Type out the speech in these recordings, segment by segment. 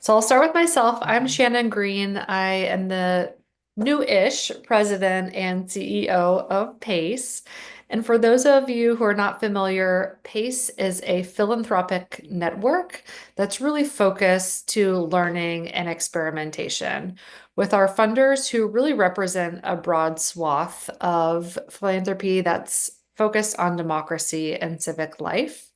So I'll start with myself. I'm Shannon Green. I am the new-ish president and CEO of PACE. And for those of you who are not familiar, PACE is a philanthropic network that's really focused to learning and experimentation, with our funders who really represent a broad swath of philanthropy that's focused on democracy and civic life.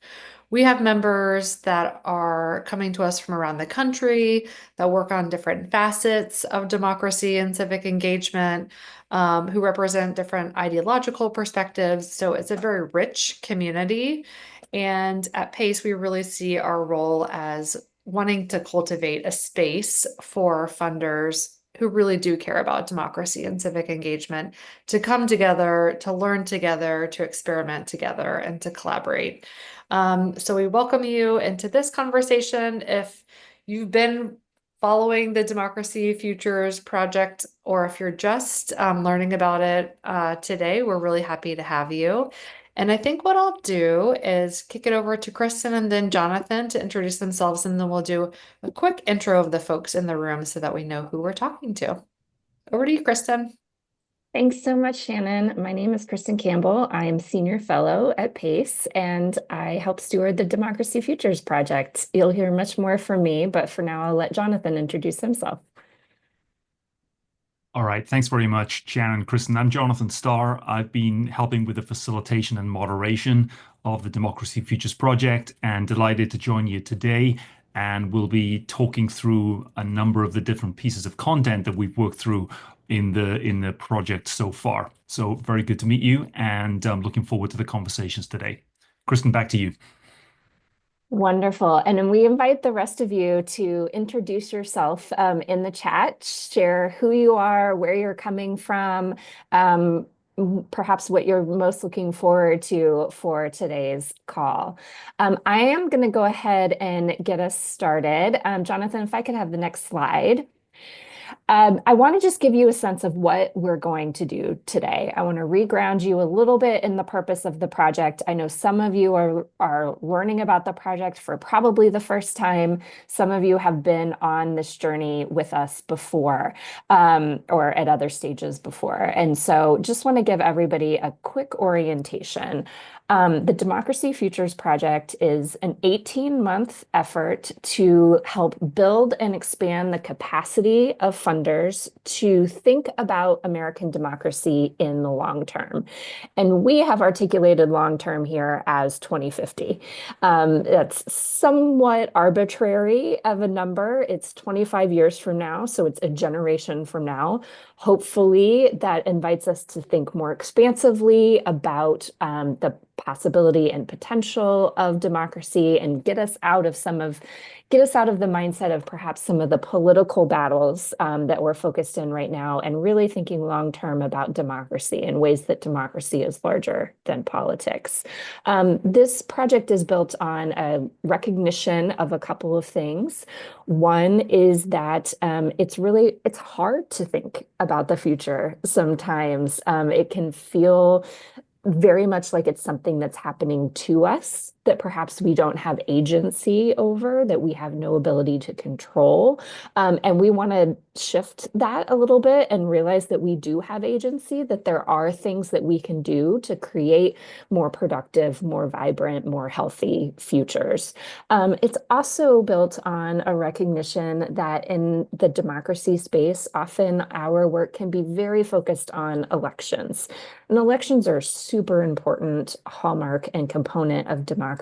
We have members that are coming to us from around the country that work on different facets of democracy and civic engagement, who represent different ideological perspectives. So it's a very rich community. And at PACE, we really see our role as wanting to cultivate a space for funders who really do care about democracy and civic engagement to come together, to learn together, to experiment together, and to collaborate. So we welcome you into this conversation. If you've been following the Democracy Futures project, or if you're just learning about it today, we're really happy to have you. And I think what I'll do is kick it over to Kristen and then Jonathan to introduce themselves, and then we'll do a quick intro of the folks in the room so that we know who we're talking to. Over to you, Kristen. Thanks so much, Shannon. My name is Kristen Campbell. I am Senior Fellow at PACE, and I help steward the Democracy Futures Project. You'll hear much more from me, but for now, I'll let Jonathan introduce himself. All right, thanks very much, Shannon and Kristen. I'm Jonathan Starr. I've been helping with the facilitation and moderation of the Democracy Futures Project and delighted to join you today. And we'll be talking through a number of the different pieces of content that we've worked through in the project so far. So very good to meet you, and I'm looking forward to the conversations today. Kristen, back to you. Wonderful. And then we invite the rest of you to introduce yourself in the chat, share who you are, where you're coming from, perhaps what you're most looking forward to for today's call. I am going to go ahead and get us started. Jonathan, if I could have the next slide. I want to just give you a sense of what we're going to do today. I want to reground you a little bit in the purpose of the project. I know some of you are learning about the project for probably the first time. Some of you have been on this journey with us before, or at other stages before. And so just want to give everybody a quick orientation. The Democracy Futures Project is an 18-month effort to help build and expand the capacity of funders to think about American democracy in the long term. And we have articulated long term here as 2050. That's somewhat arbitrary of a number. It's 25 years from now, so it's a generation from now. Hopefully, that invites us to think more expansively about the possibility and potential of democracy and get us out of the mindset of perhaps some of the political battles that we're focused in right now, and really thinking long term about democracy in ways that democracy is larger than politics. This project is built on a recognition of a couple of things. One is that it's hard to think about the future sometimes. It can feel very much like it's something that's happening to us that perhaps we don't have agency over, that we have no ability to control. And we want to shift that a little bit and realize that we do have agency, that there are things that we can do to create more productive, more vibrant, more healthy futures. It's also built on a recognition that in the democracy space, often our work can be very focused on elections. And elections are a super important hallmark and component of democracy.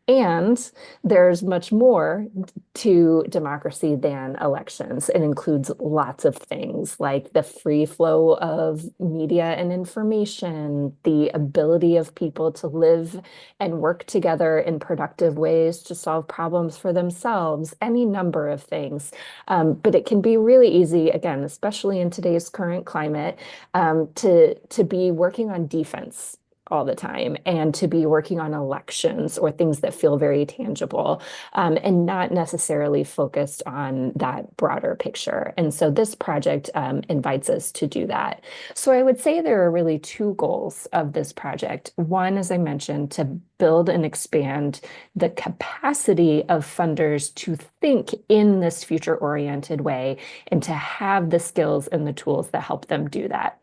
And there's much more to democracy than elections. It includes lots of things like the free flow of media and information, the ability of people to live and work together in productive ways to solve problems for themselves, any number of things. But it can be really easy, again, especially in today's current climate, to be working on defense all the time and to be working on elections or things that feel very tangible, and not necessarily focused on that broader picture. And so this project invites us to do that. So I would say there are really two goals of this project. One, as I mentioned, to build and expand the capacity of funders to think in this future-oriented way and to have the skills and the tools that help them do that.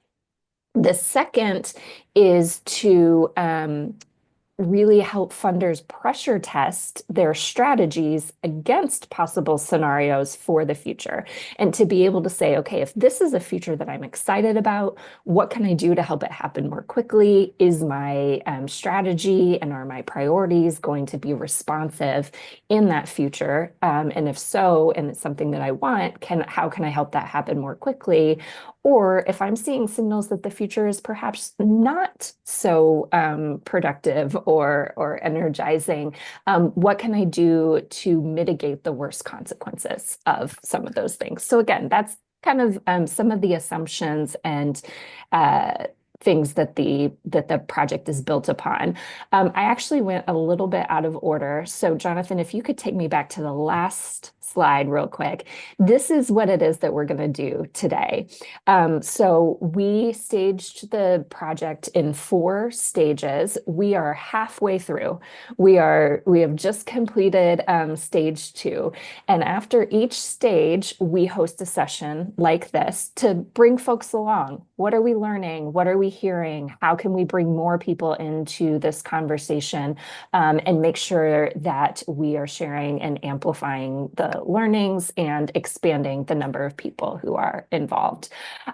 The second is to really help funders pressure test their strategies against possible scenarios for the future, and to be able to say, okay, if this is a future that I'm excited about, what can I do to help it happen more quickly? Is my strategy and are my priorities going to be responsive in that future? And if so, and it's something that I want, how can I help that happen more quickly? Or if I'm seeing signals that the future is perhaps not so productive or energizing, what can I do to mitigate the worst consequences of some of those things? So again, that's kind of some of the assumptions and things that the project is built upon. I actually went a little bit out of order. So Jonathan, if you could take me back to the last slide real quick. This is what it is that we're going to do today. So we staged the project in 4 stages. We are halfway through. We have just completed stage 2. And after each stage, we host a session like this to bring folks along. What are we learning? What are we hearing? How can we bring more people into this conversation, and make sure that we are sharing and amplifying the learnings and expanding the number of people who are involved.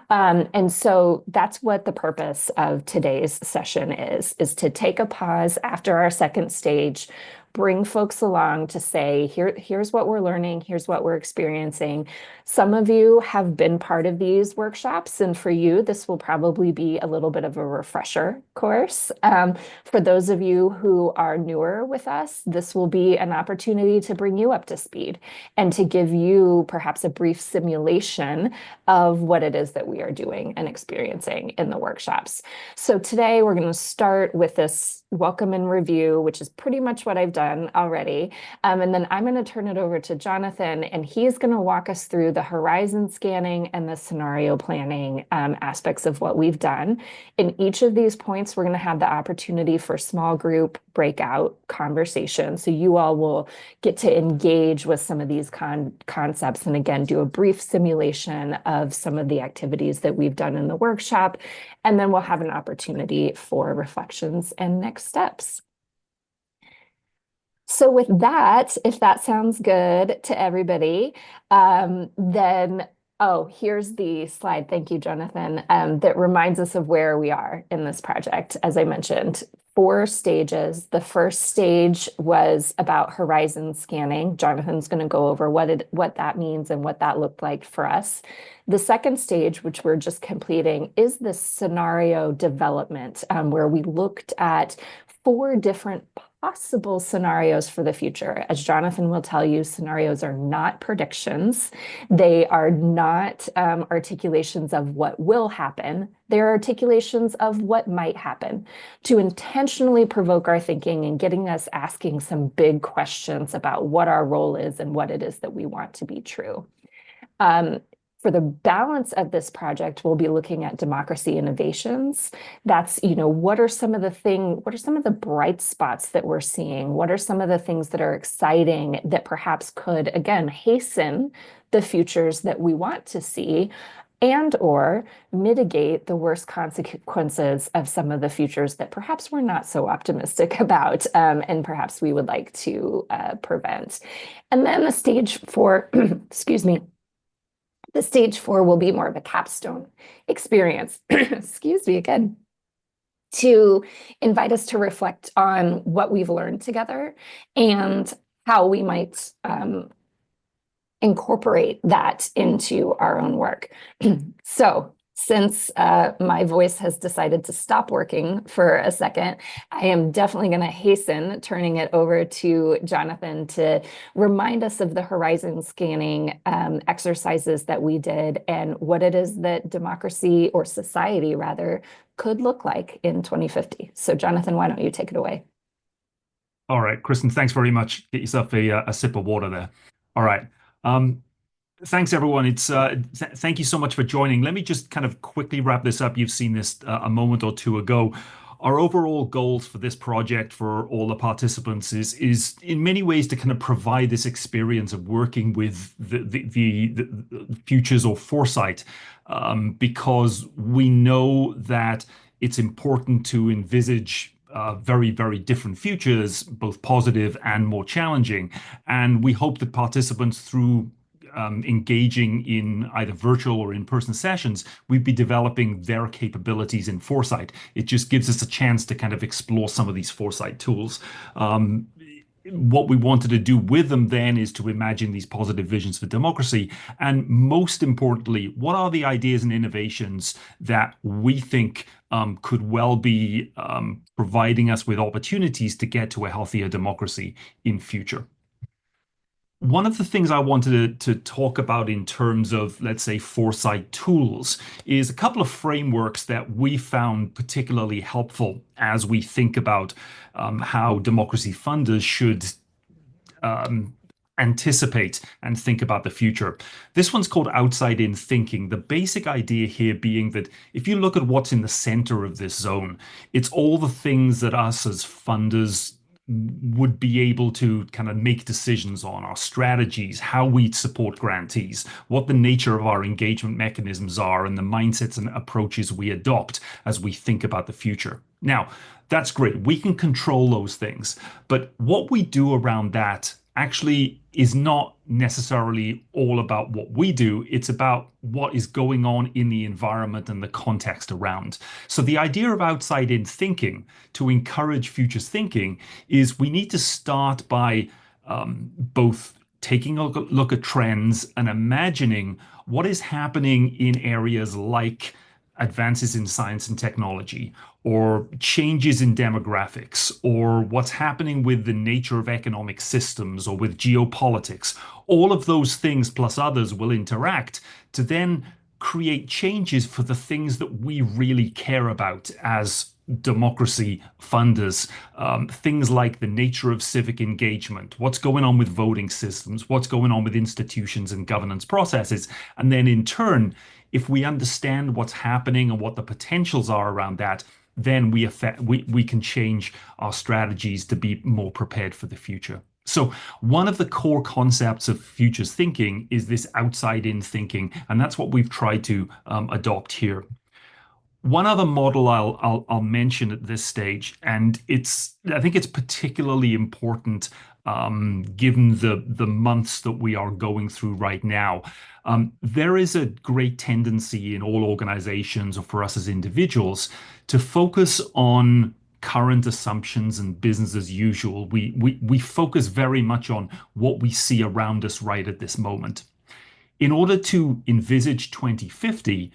And so that's what the purpose of today's session is to take a pause after our second stage, bring folks along to say, here's what we're learning, here's what we're experiencing. Some of you have been part of these workshops, and for you, this will probably be a little bit of a refresher course. For those of you who are newer with us, this will be an opportunity to bring you up to speed and to give you perhaps a brief simulation of what it is that we are doing and experiencing in the workshops. So today we're going to start with this welcome and review, which is pretty much what I've done already. And then I'm going to turn it over to Jonathan, and he's going to walk us through the horizon scanning and the scenario planning aspects of what we've done. In each of these points, we're going to have the opportunity for small group breakout conversation. So you all will get to engage with some of these concepts and again, do a brief simulation of some of the activities that we've done in the workshop. And then we'll have an opportunity for reflections and next steps. So with that, if that sounds good to everybody, then, oh, here's the slide. Thank you, Jonathan, that reminds us of where we are in this project. As I mentioned, 4 stages. The first stage was about horizon scanning. Jonathan's going to go over what that means and what that looked like for us. The second stage, which we're just completing, is the scenario development, where we looked at 4 different possible scenarios for the future. As Jonathan will tell you, scenarios are not predictions. They are not articulations of what will happen. They're articulations of what might happen, to intentionally provoke our thinking and getting us asking some big questions about what our role is and what it is that we want to be true. For the balance of this project, we'll be looking at democracy innovations. That's, what are some of the bright spots that we're seeing? What are some of the things that are exciting that perhaps could, again, hasten the futures that we want to see and or mitigate the worst consequences of some of the futures that perhaps we're not so optimistic about, and perhaps we would like to prevent. And then the stage 4, excuse me, the stage 4 will be more of a capstone experience, excuse me again, to invite us to reflect on what we've learned together and how we might incorporate that into our own work. So since my voice has decided to stop working for a second, I am definitely going to hasten turning it over to Jonathan to remind us of the horizon scanning exercises that we did and what it is that democracy, or society rather, could look like in 2050. So Jonathan, why don't you take it away? All right, Kristen, thanks very much. Get yourself a sip of water there. All right. Thanks, everyone. Thank you so much for joining. Let me just kind of quickly wrap this up. You've seen this a moment or two ago. Our overall goals for this project for all the participants is in many ways to kind of provide this experience of working with the futures or foresight, because we know that it's important to envisage very, very different futures, both positive and more challenging. And we hope that participants, through engaging in either virtual or in-person sessions, we'd be developing their capabilities in foresight. It just gives us a chance to kind of explore some of these foresight tools. What we wanted to do with them then is to imagine these positive visions for democracy. And most importantly, what are the ideas and innovations that we think could well be providing us with opportunities to get to a healthier democracy in future? One of the things I wanted to talk about in terms of, let's say, foresight tools is a couple of frameworks that we found particularly helpful as we think about how democracy funders should anticipate and think about the future. This one's called outside-in thinking. The basic idea here being that if you look at what's in the center of this zone, it's all the things that us as funders would be able to kind of make decisions on: our strategies, how we support grantees, what the nature of our engagement mechanisms are, and the mindsets and approaches we adopt as we think about the future. Now, that's great. We can control those things, but what we do around that actually is not necessarily all about what we do. It's about what is going on in the environment and the context around. So the idea of outside-in thinking to encourage futures thinking is we need to start by both taking a look at trends and imagining what is happening in areas like advances in science and technology, or changes in demographics, or what's happening with the nature of economic systems or with geopolitics. All of those things plus others will interact to then create changes for the things that we really care about as democracy funders. Things like the nature of civic engagement, what's going on with voting systems, what's going on with institutions and governance processes. And then in turn, if we understand what's happening and what the potentials are around that, then we can change our strategies to be more prepared for the future. So one of the core concepts of futures thinking is this outside-in thinking, and that's what we've tried to adopt here. One other model I'll mention at this stage, and I think it's particularly important given the months that we are going through right now. There is a great tendency in all organizations, or for us as individuals, to focus on current assumptions and business as usual. We focus very much on what we see around us right at this moment. In order to envisage 2050,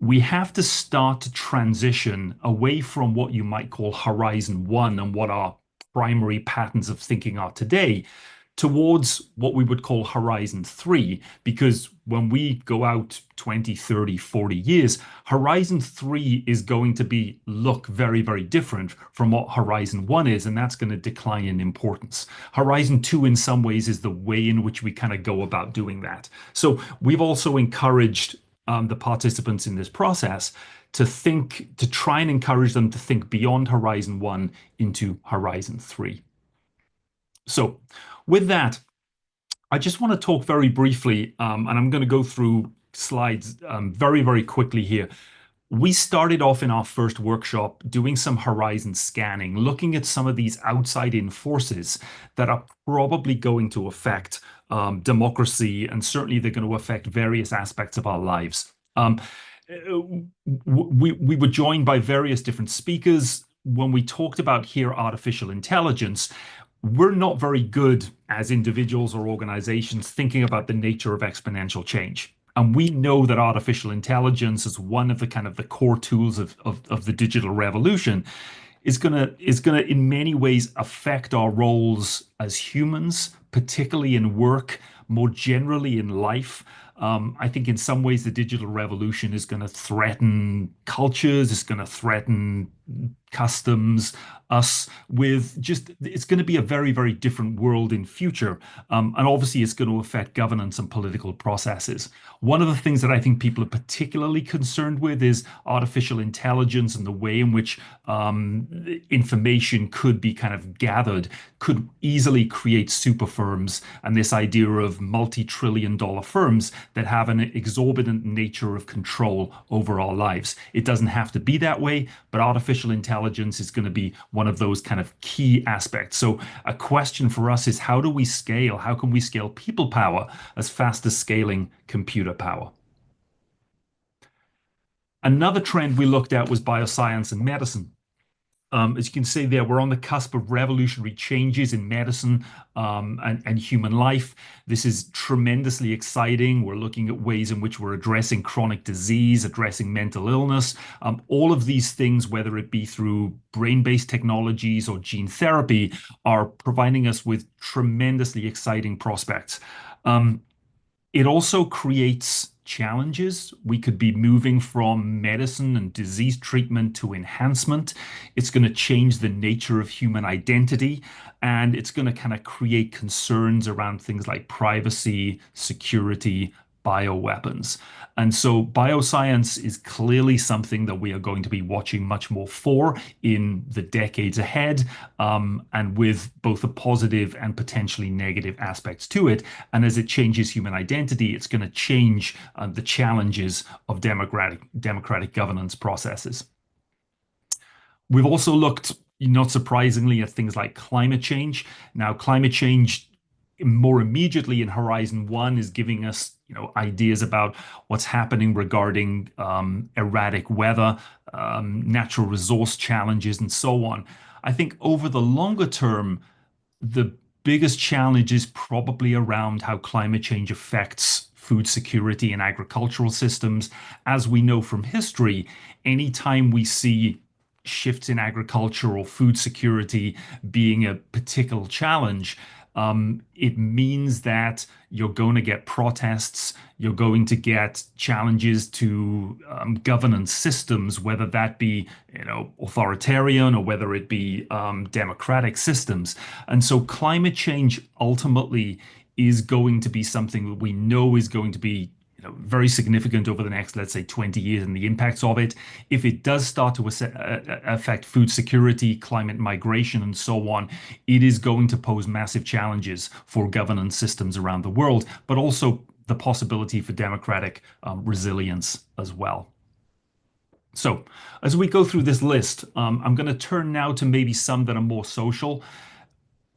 we have to start to transition away from what you might call Horizon 1 and what our primary patterns of thinking are today, towards what we would call Horizon 3, because when we go out 20, 30, 40 years, Horizon 3 is going to look very, very different from what Horizon 1 is, and that's going to decline in importance. Horizon 2 in some ways is the way in which we kind of go about doing that. So we've also encouraged the participants in this process to try and encourage them to think beyond Horizon 1 into Horizon 3. So with that, I just want to talk very briefly, and I'm going to go through slides very, very quickly here. We started off in our first workshop doing some horizon scanning, looking at some of these outside-in forces that are probably going to affect democracy, and certainly they're going to affect various aspects of our lives. We were joined by various different speakers. When we talked about here artificial intelligence, we're not very good as individuals or organizations thinking about the nature of exponential change. And we know that artificial intelligence is one of the kind of the core tools of the digital revolution is gonna in many ways affect our roles as humans, particularly in work, more generally in life. I think in some ways the digital revolution is going to threaten cultures, it's going to threaten customs, us with just, it's going to be a very, very different world in future. And obviously it's going to affect governance and political processes. One of the things that I think people are particularly concerned with is artificial intelligence and the way in which information could be kind of gathered, could easily create super firms, and this idea of multi-trillion dollar firms that have an exorbitant nature of control over our lives. It doesn't have to be that way, but artificial intelligence is going to be one of those kind of key aspects. So a question for us is, how do we scale? How can we scale people power as fast as scaling computer power? Another trend we looked at was bioscience and medicine. As you can see there, we're on the cusp of revolutionary changes in medicine and human life. This is tremendously exciting. We're looking at ways in which we're addressing chronic disease, addressing mental illness. All of these things, whether it be through brain-based technologies or gene therapy, are providing us with tremendously exciting prospects. It also creates challenges. We could be moving from medicine and disease treatment to enhancement. It's going to change the nature of human identity, and it's going to kind of create concerns around things like privacy, security, bioweapons. And so bioscience is clearly something that we are going to be watching much more for in the decades ahead, and with both the positive and potentially negative aspects to it. And as it changes human identity, it's going to change the challenges of democratic governance processes. We've also looked, not surprisingly, at things like climate change. Now, climate change more immediately in Horizon 1 is giving us ideas about what's happening regarding erratic weather, natural resource challenges, and so on. I think over the longer term, the biggest challenge is probably around how climate change affects food security and agricultural systems. As we know from history, anytime we see shifts in agriculture or food security being a particular challenge, it means that you're going to get protests, you're going to get challenges to governance systems, whether that be authoritarian or whether it be democratic systems. And so climate change ultimately is going to be something that we know is going to be very significant over the next, let's say, 20 years, and the impacts of it. If it does start to affect food security, climate migration, and so on, it is going to pose massive challenges for governance systems around the world, but also the possibility for democratic resilience as well. So as we go through this list, I'm going to turn now to maybe some that are more social.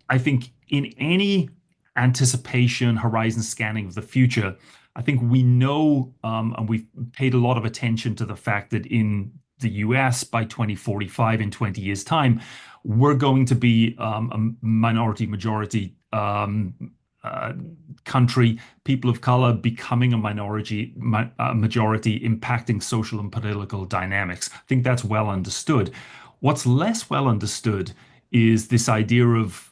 I think in any anticipation, horizon scanning of the future, I think we know, and we've paid a lot of attention to the fact that in the US by 2045, in 20 years' time, we're going to be a majority country, people of color becoming a majority, impacting social and political dynamics. I think that's well understood. What's less well understood is this idea of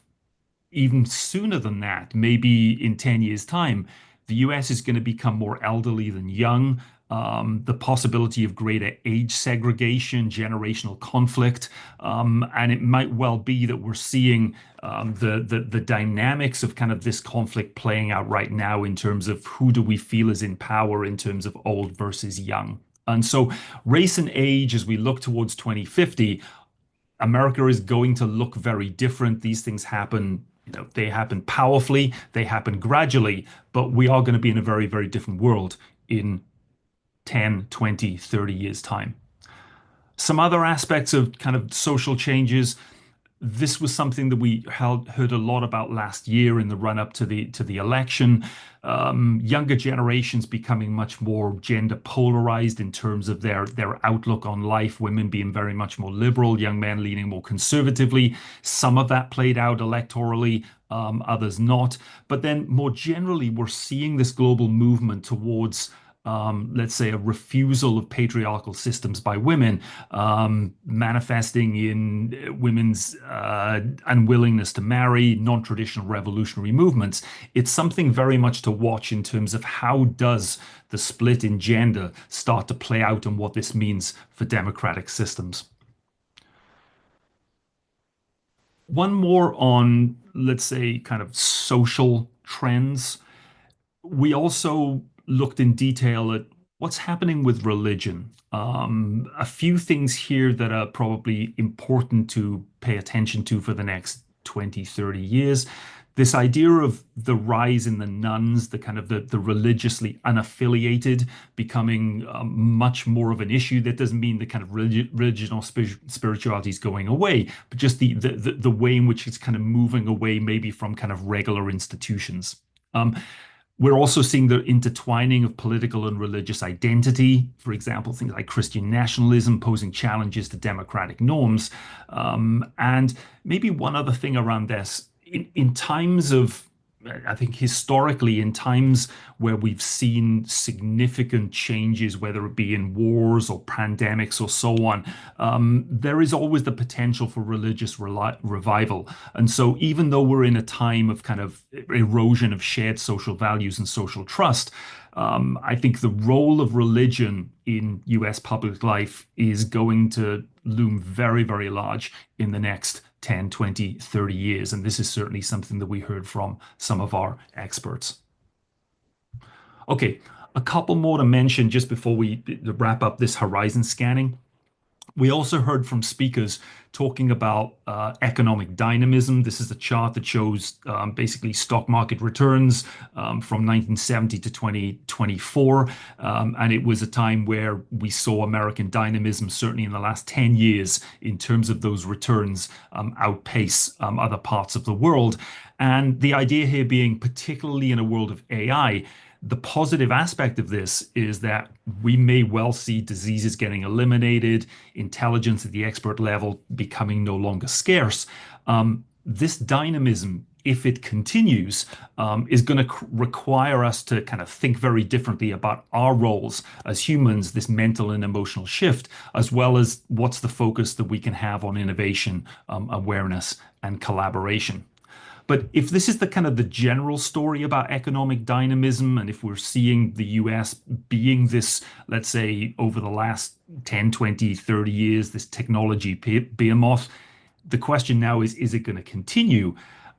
even sooner than that, maybe in 10 years' time, the US is going to become more elderly than young, the possibility of greater age segregation, generational conflict, and it might well be that we're seeing the dynamics of kind of this conflict playing out right now in terms of who do we feel is in power in terms of old versus young. And so race and age, as we look towards 2050, America is going to look very different. These things happen. They happen powerfully, they happen gradually, but we are going to be in a very, very different world in 10, 20, 30 years' time. Some other aspects of kind of social changes. This was something that we heard a lot about last year in the run-up to the election. Younger generations becoming much more gender polarized in terms of their outlook on life, women being very much more liberal, young men leaning more conservatively. Some of that played out electorally, others not. But then more generally, we're seeing this global movement towards let's say, a refusal of patriarchal systems by women, manifesting in women's unwillingness to marry, non-traditional revolutionary movements. It's something very much to watch in terms of how does the split in gender start to play out and what this means for democratic systems. One more on, let's say, kind of social trends. We also looked in detail at what's happening with religion. A few things here that are probably important to pay attention to for the next 20, 30 years. This idea of the rise in the nuns, the kind of the religiously unaffiliated becoming much more of an issue. That doesn't mean the kind of religion or spirituality is going away, but just the way in which it's kind of moving away maybe from kind of regular institutions. We're also seeing the intertwining of political and religious identity. For example, things like Christian nationalism posing challenges to democratic norms. And maybe one other thing around this, in times of, I think historically, in times where we've seen significant changes, whether it be in wars or pandemics or so on, there is always the potential for religious revival. And so even though we're in a time of kind of erosion of shared social values and social trust, I think the role of religion in US public life is going to loom very, very large in the next 10, 20, 30 years. And this is certainly something that we heard from some of our experts. Okay, a couple more to mention just before we wrap up this horizon scanning. We also heard from speakers talking about economic dynamism. This is a chart that shows basically stock market returns from 1970 to 2024. And it was a time where we saw American dynamism, certainly in the last 10 years, in terms of those returns outpace other parts of the world. And the idea here being, particularly in a world of AI, the positive aspect of this is that we may well see diseases getting eliminated, intelligence at the expert level becoming no longer scarce. This dynamism, if it continues, is going to require us to kind of think very differently about our roles as humans, this mental and emotional shift, as well as what's the focus that we can have on innovation, awareness, and collaboration. But if this is the kind of the general story about economic dynamism, and if we're seeing the US being this, let's say, over the last 10, 20, 30 years, this technology behemoth, the question now is it going to continue?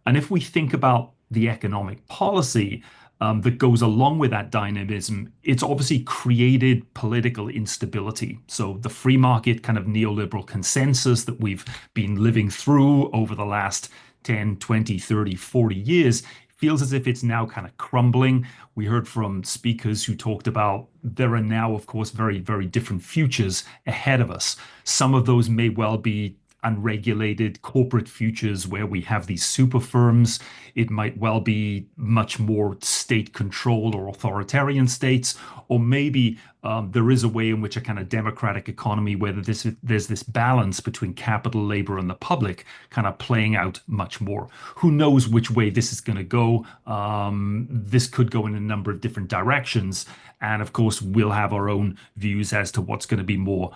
And if we think about the economic policy that goes along with that dynamism, it's obviously created political instability. So the free market kind of neoliberal consensus that we've been living through over the last 10, 20, 30, 40 years feels as if it's now kind of crumbling. We heard from speakers who talked about there are now, of course, very, very different futures ahead of us. Some of those may well be unregulated corporate futures where we have these super firms. It might well be much more state controlled or authoritarian states, or maybe there is a way in which a kind of democratic economy where there's this balance between capital, labor, and the public kind of playing out much more. Who knows which way this is going to go? This could go in a number of different directions. And of course, we'll have our own views as to what's going to be more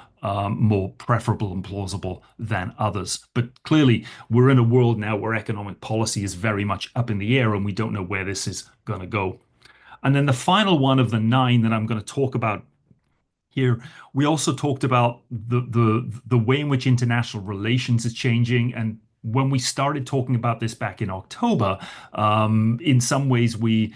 preferable and plausible than others. But clearly, we're in a world now where economic policy is very much up in the air, and we don't know where this is going to go. And then the final one of the 9 that I'm going to talk about here, we also talked about the way in which international relations is changing. And when we started talking about this back in October, in some ways we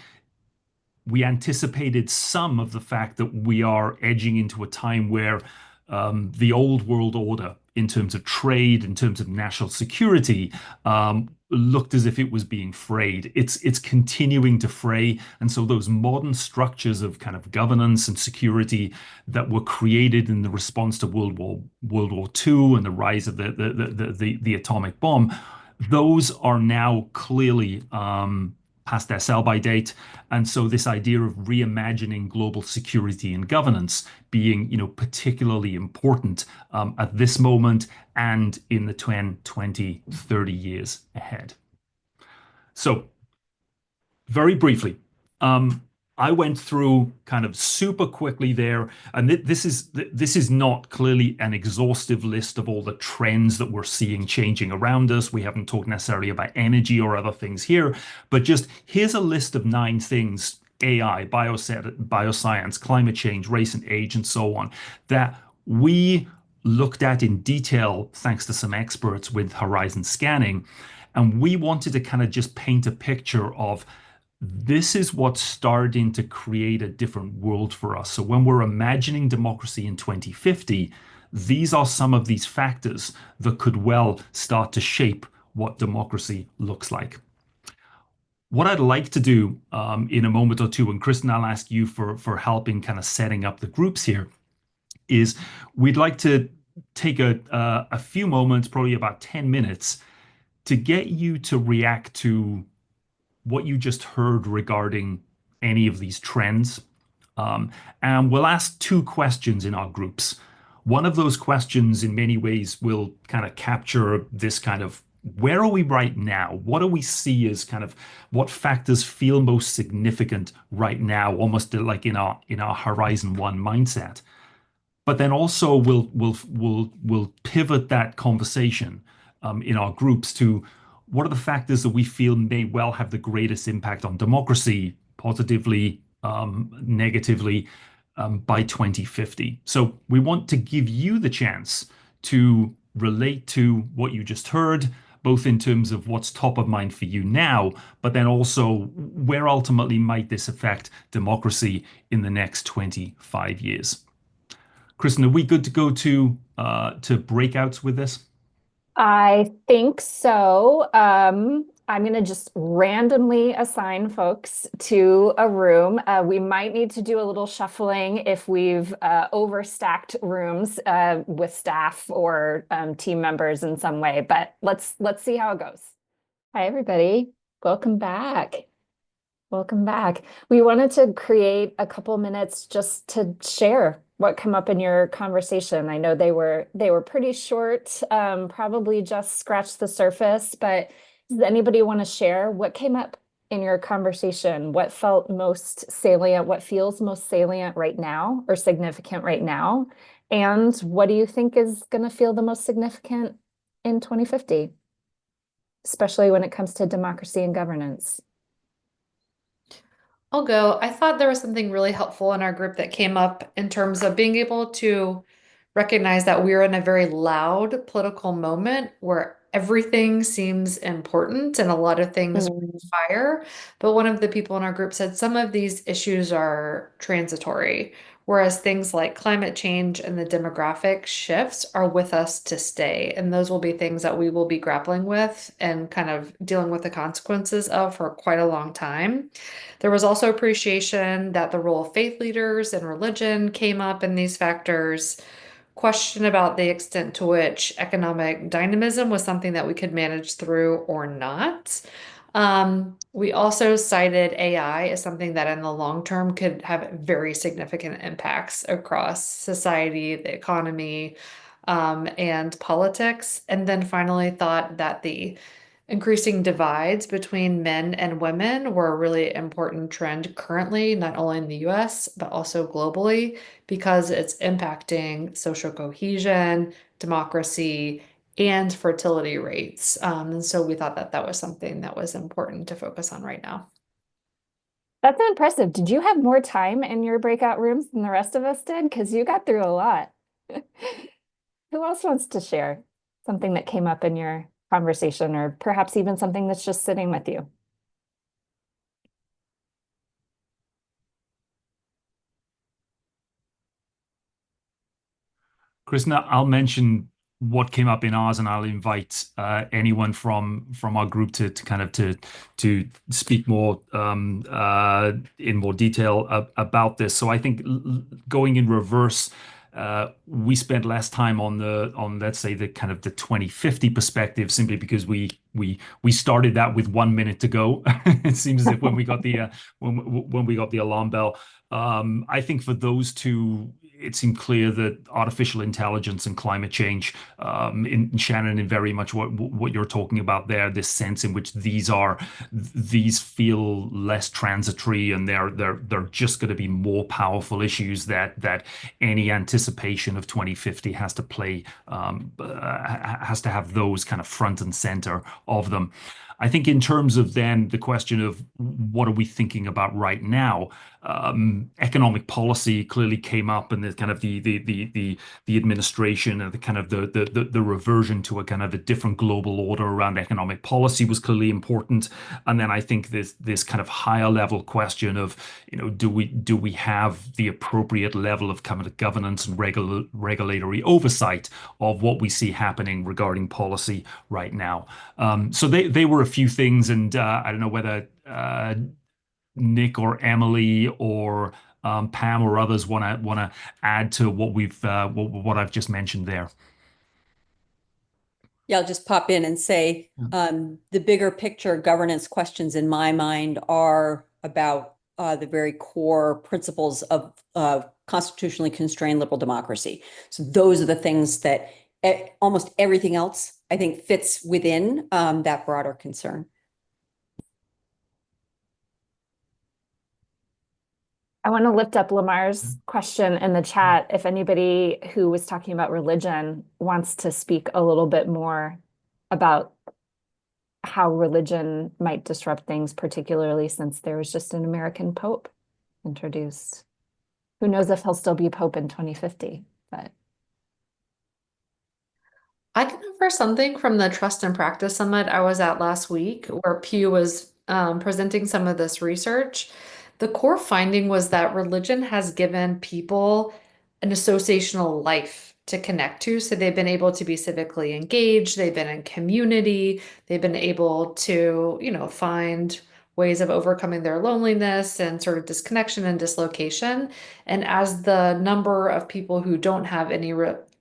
anticipated some of the fact that we are edging into a time where the old world order, in terms of trade, in terms of national security, looked as if it was being frayed. It's continuing to fray. And so those modern structures of kind of governance and security that were created in the response to World War II and the rise of the atomic bomb, those are now clearly past their sell-by date. And so this idea of reimagining global security and governance being, particularly important at this moment and in the 10, 20, 30 years ahead. So very briefly, I went through kind of super quickly there, and this is not clearly an exhaustive list of all the trends that we're seeing changing around us. We haven't talked necessarily about energy or other things here, but just here's a list of 9 things: AI, bioscience, climate change, race and age, and so on, that we looked at in detail thanks to some experts with Horizon Scanning. And we wanted to kind of just paint a picture of this is what's starting to create a different world for us. So when we're imagining democracy in 2050, these are some of these factors that could well start to shape what democracy looks like. What I'd like to do in a moment or two, and Kristen, I'll ask you for helping kind of setting up the groups here, is we'd like to take a few moments, probably about 10 minutes, to get you to react to what you just heard regarding any of these trends. And we'll ask 2 questions in our groups. One of those questions, in many ways, will kind of capture this kind of where are we right now? What do we see as kind of what factors feel most significant right now, almost like in our Horizon One mindset. But then also we'll pivot that conversation in our groups to what are the factors that we feel may well have the greatest impact on democracy, positively, negatively, by 2050. So we want to give you the chance to relate to what you just heard, both in terms of what's top of mind for you now, but then also where ultimately might this affect democracy in the next 25 years. Kristen, are we good to go to breakouts with this? I think so. I'm going to just randomly assign folks to a room. We might need to do a little shuffling if we've overstacked rooms with staff or team members in some way, but let's see how it goes. Hi, everybody. Welcome back. Welcome back. We wanted to create a couple minutes just to share what came up in your conversation. I know they were pretty short, probably just scratched the surface, but does anybody want to share what came up in your conversation? What felt most salient? What feels most salient right now or significant right now? And what do you think is going to feel the most significant in 2050, especially when it comes to democracy and governance? I'll go. I thought there was something really helpful in our group that came up in terms of being able to recognize that we're in a very loud political moment where everything seems important and a lot of things fire. But one of the people in our group said some of these issues are transitory, whereas things like climate change and the demographic shifts are with us to stay. And those will be things that we will be grappling with and kind of dealing with the consequences of for quite a long time. There was also appreciation that the role of faith leaders and religion came up in these factors. Question about the extent to which economic dynamism was something that we could manage through or not. We also cited AI as something that in the long term could have very significant impacts across society, the economy, and politics. And then finally thought that the increasing divides between men and women were a really important trend currently, not only in the US, but also globally, because it's impacting social cohesion, democracy, and fertility rates. And so we thought that that was something that was important to focus on right now. That's impressive. Did you have more time in your breakout rooms than the rest of us did? Because you got through a lot. Who else wants to share something that came up in your conversation, or perhaps even something that's just sitting with you? Kristen, I'll mention what came up in ours, and I'll invite anyone from our group to kind of to speak more in more detail about this. So I think going in reverse, we spent less time on let's say the kind of the 2050 perspective, simply because we started that with 1 minute to go. It seems as if when we got the when we got the alarm bell. I think for those two, it seemed clear that artificial intelligence and climate change, in Shannon, in very much what you're talking about there, this sense in which these feel less transitory, and they're just going to be more powerful issues that any anticipation of 2050 has to play, has to have those kind of front and center of them. I think in terms of then the question of what are we thinking about right now, economic policy clearly came up, and the kind of the administration and the kind of the reversion to a kind of a different global order around economic policy was clearly important. And then I think this kind of higher level question of, do we have the appropriate level of kind of governance and regulatory oversight of what we see happening regarding policy right now. So they were a few things, and I don't know whether Nick or Emily or Pam or others want to add to what I've just mentioned there. Yeah, I'll just pop in and say the bigger picture governance questions in my mind are about the very core principles of constitutionally constrained liberal democracy. So those are the things that almost everything else, I think, fits within that broader concern. I want to lift up Lamar's question in the chat. If anybody who was talking about religion wants to speak a little bit more about how religion might disrupt things, particularly since there was just an American Pope introduced. Who knows if he'll still be Pope in 2050, but. I can offer something from the Trust and Practice Summit I was at last week, where Pew was presenting some of this research. The core finding was that religion has given people an associational life to connect to. So they've been able to be civically engaged, they've been in community, they've been able to, find ways of overcoming their loneliness and sort of disconnection and dislocation. And as the number of people who don't have any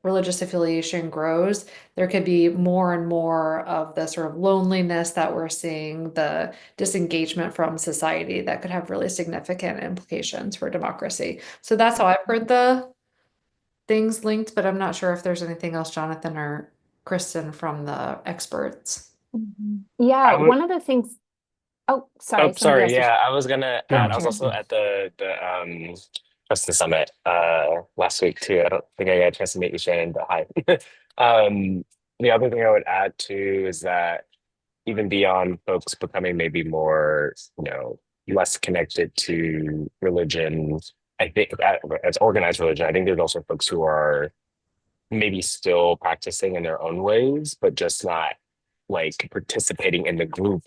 religious affiliation grows, there could be more and more of the sort of loneliness that we're seeing, the disengagement from society that could have really significant implications for democracy. So that's how I've heard the things linked, but I'm not sure if there's anything else, Jonathan or Kristen, from the experts. Yeah, one of the things. Oh, sorry. Sorry. Yeah, I was gonna add. I was Sure. also at the Preston Summit last week too. I don't think I got a chance to meet you, Shannon, but hi. The other thing I would add too is that even beyond folks becoming maybe more, less connected to religion, I think as organized religion, I think there's also folks who are maybe still practicing in their own ways, but just not like participating in the group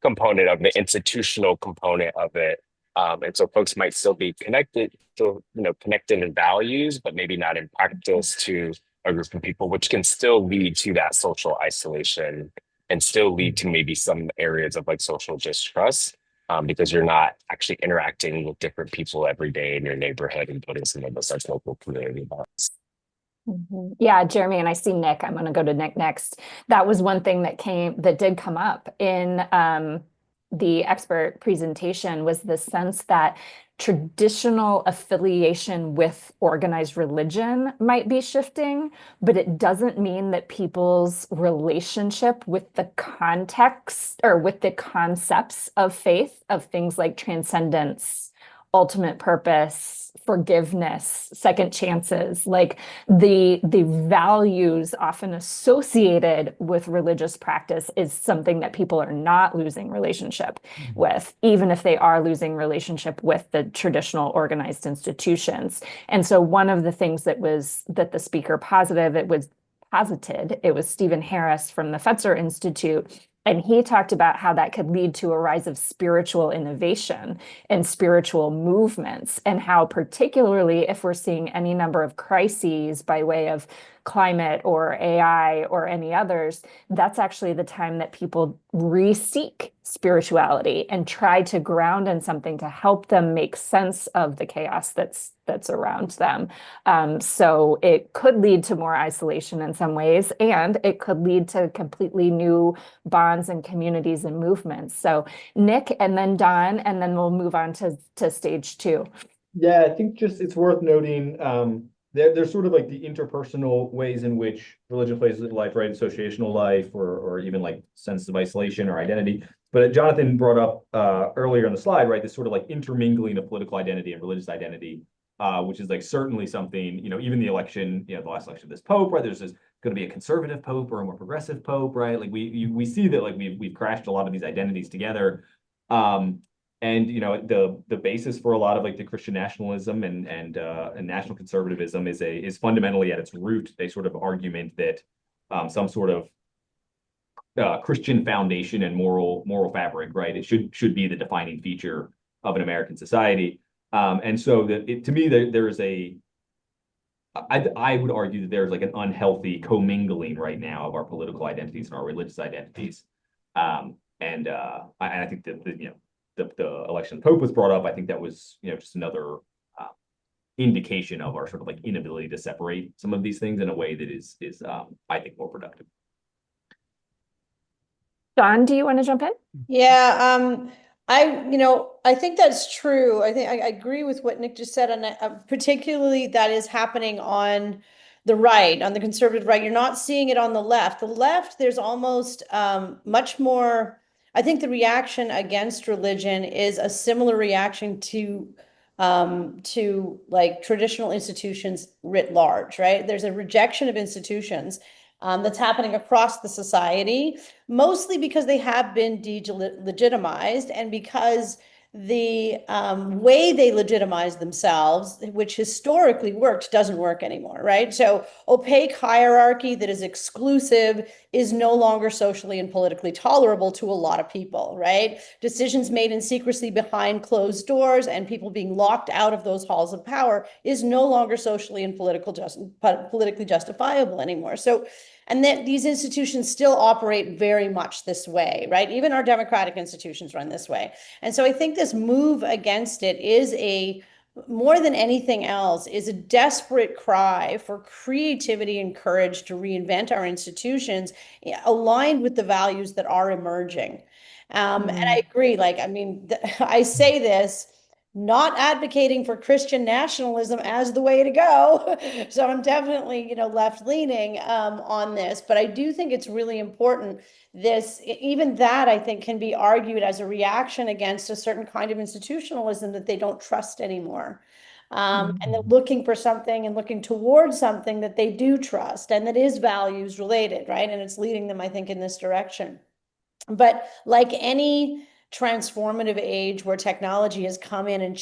component of the institutional component of it. And so folks might still be connected to, connected in values, but maybe not in practice to a group of people, which can still lead to that social isolation and still lead to maybe some areas of like social distrust, because you're not actually interacting with different people every day in your neighborhood and building some of those like local community bonds. Yeah, Jeremy, and I see Nick. I'm going to go to Nick next. That was one thing that did come up in the expert presentation, was the sense that traditional affiliation with organized religion might be shifting, but it doesn't mean that people's relationship with the context or with the concepts of faith, of things like transcendence, ultimate purpose, forgiveness, second chances, like the values often associated with religious practice is something that people are not losing relationship with, even if they are losing relationship with the traditional organized institutions. And so one of the things that the speaker posited, it was Stephen Harris from the Fetzer Institute. And he talked about how that could lead to a rise of spiritual innovation and spiritual movements, and how particularly if we're seeing any number of crises by way of climate or AI or any others, that's actually the time that people re-seek spirituality and try to ground in something to help them make sense of the chaos that's around them. So it could lead to more isolation in some ways, and it could lead to completely new bonds and communities and movements. So Nick, and then Don, and then we'll move on to stage 2. Yeah, I think just it's worth noting there's sort of like the interpersonal ways in which religion plays into life, right? Associational life or even like sense of isolation or identity. But Jonathan brought up earlier in the slide, right, this sort of like intermingling of political identity and religious identity, which is like certainly something, even the election, the last election of this Pope, right? There's going to be a conservative Pope or a more progressive Pope, right? Like we see that like we've crashed a lot of these identities together. And the basis for a lot of like the Christian nationalism and national conservatism is fundamentally at its root a sort of argument that some sort of Christian foundation and moral fabric, right? It should be the defining feature of an American society. And so to me there is I would argue that there's like an unhealthy commingling right now of our political identities and our religious identities. And I think that the election of the Pope was brought up. I think that was, just another indication of our sort of like inability to separate some of these things in a way that is I think more productive. John, do you want to jump in? Yeah, I think that's true. I think I agree with what Nick just said, and particularly that is happening on the right, on the conservative right. You're not seeing it on the left. The left, there's almost much more. I think the reaction against religion is a similar reaction to like traditional institutions writ large, right? There's a rejection of institutions that's happening across the society, mostly because they have been delegitimized and because the way they legitimize themselves, which historically worked, doesn't work anymore, right? So opaque hierarchy that is exclusive is no longer socially and politically tolerable to a lot of people, right? Decisions made in secrecy behind closed doors and people being locked out of those halls of power is no longer socially and politically justifiable anymore. So, and that these institutions still operate very much this way, right? Even our democratic institutions run this way. And so I think this move against it is more than anything else, is a desperate cry for creativity and courage to reinvent our institutions aligned with the values that are emerging. And I agree, I say this, not advocating for Christian nationalism as the way to go. So I'm definitely, left-leaning on this, but I do think it's really important. Even that I think can be argued as a reaction against a certain kind of institutionalism that they don't trust anymore. And they're looking for something and looking towards something that they do trust and that is values related, right? And it's leading them, I think, in this direction. But like any transformative age where technology has come in and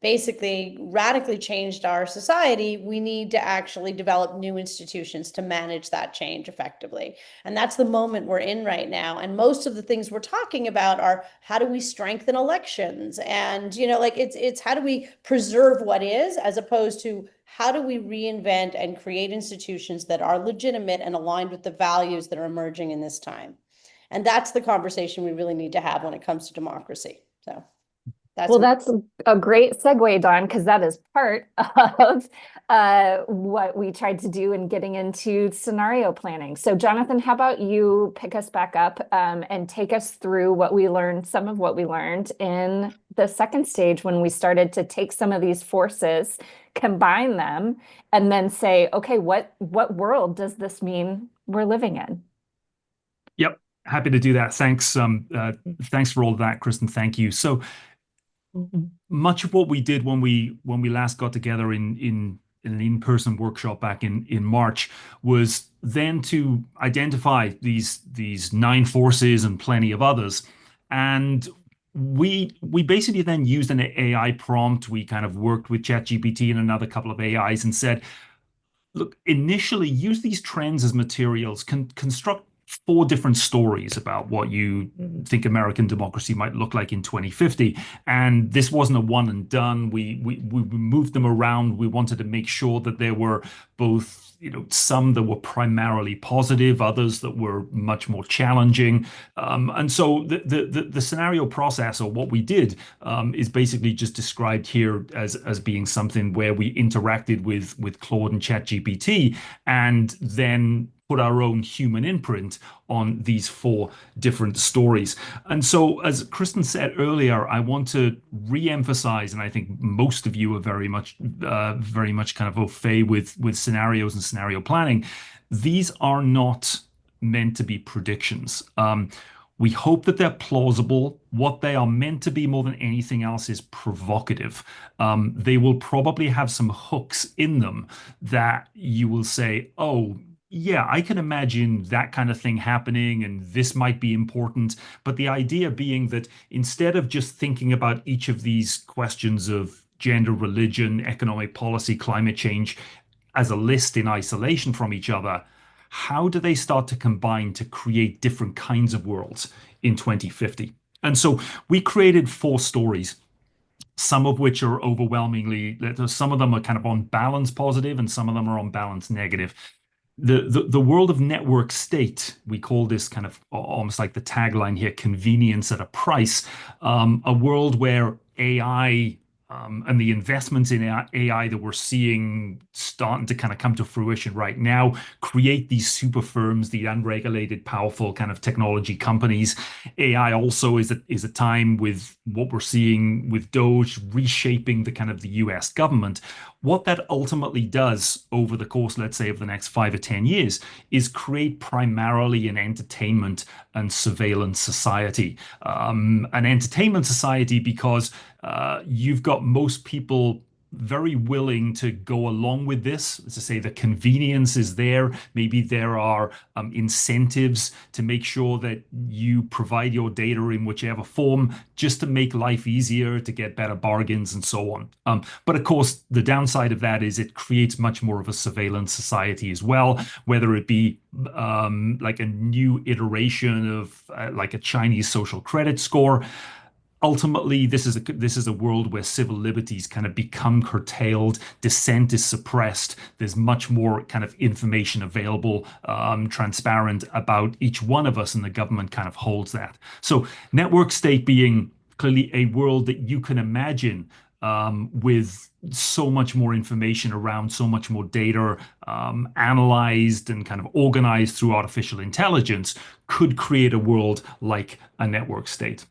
basically radically changed our society, we need to actually develop new institutions to manage that change effectively. And that's the moment we're in right now. And most of the things we're talking about are how do we strengthen elections? And, it's how do we preserve what is, as opposed to how do we reinvent and create institutions that are legitimate and aligned with the values that are emerging in this time. And that's the conversation we really need to have when it comes to democracy. So that's a great segue, Dawn, because that is part of what we tried to do in getting into scenario planning. So Jonathan, how about you pick us back up and take us through some of what we learned in the second stage when we started to take some of these forces, combine them, and then say, okay, what world does this mean we're living in? Yep. Happy to do that. Thanks. Thanks for all of that, Kristen. Thank you. So much of what we did when we last got together in an in-person workshop back in March was then to identify these 9 forces and plenty of others. And we basically then used an AI prompt. We kind of worked with ChatGPT and another couple of AIs and said, look, initially use these trends as materials, construct 4 different stories about what you think American democracy might look like in 2050. And this wasn't a one and done. We moved them around. We wanted to make sure that there were both, some that were primarily positive, others that were much more challenging. And so the scenario process, or what we did, is basically just described here as being something where we interacted with Claude and ChatGPT, and then put our own human imprint on these 4 different stories. And so, as Kristen said earlier, I want to re-emphasize, and I think most of you are very much kind of au fait with scenarios and scenario planning. These are not meant to be predictions. We hope that they're plausible. What they are meant to be more than anything else is provocative. They will probably have some hooks in them that you will say, oh, yeah, I can imagine that kind of thing happening, and this might be important. But the idea being that instead of just thinking about each of these questions of gender, religion, economic policy, climate change as a list in isolation from each other, how do they start to combine to create different kinds of worlds in 2050? And so we created 4 stories, some of which are overwhelmingly, some of them are kind of on balance positive, and some of them are on balance negative. The world of network state, we call this kind of almost like the tagline here, convenience at a price, a world where AI and the investments in AI that we're seeing starting to kind of come to fruition right now create these super firms, the unregulated, powerful kind of technology companies. AI also is a time with what we're seeing with Doge reshaping the kind of the US government. What that ultimately does over the course, let's say, of the next 5 or 10 years is create primarily an entertainment and surveillance society. An entertainment society because you've got most people very willing to go along with this. As I say, the convenience is there. Maybe there are incentives to make sure that you provide your data in whichever form, just to make life easier, to get better bargains and so on. But of course, the downside of that is it creates much more of a surveillance society as well, whether it be like a new iteration of like a Chinese social credit score. Ultimately, this is a world where civil liberties kind of become curtailed, dissent is suppressed. There's much more kind of information available, transparent about each one of us, and the government kind of holds that. So network state being clearly a world that you can imagine with so much more information around, so much more data analyzed and kind of organized through artificial intelligence, could create a world like a network state.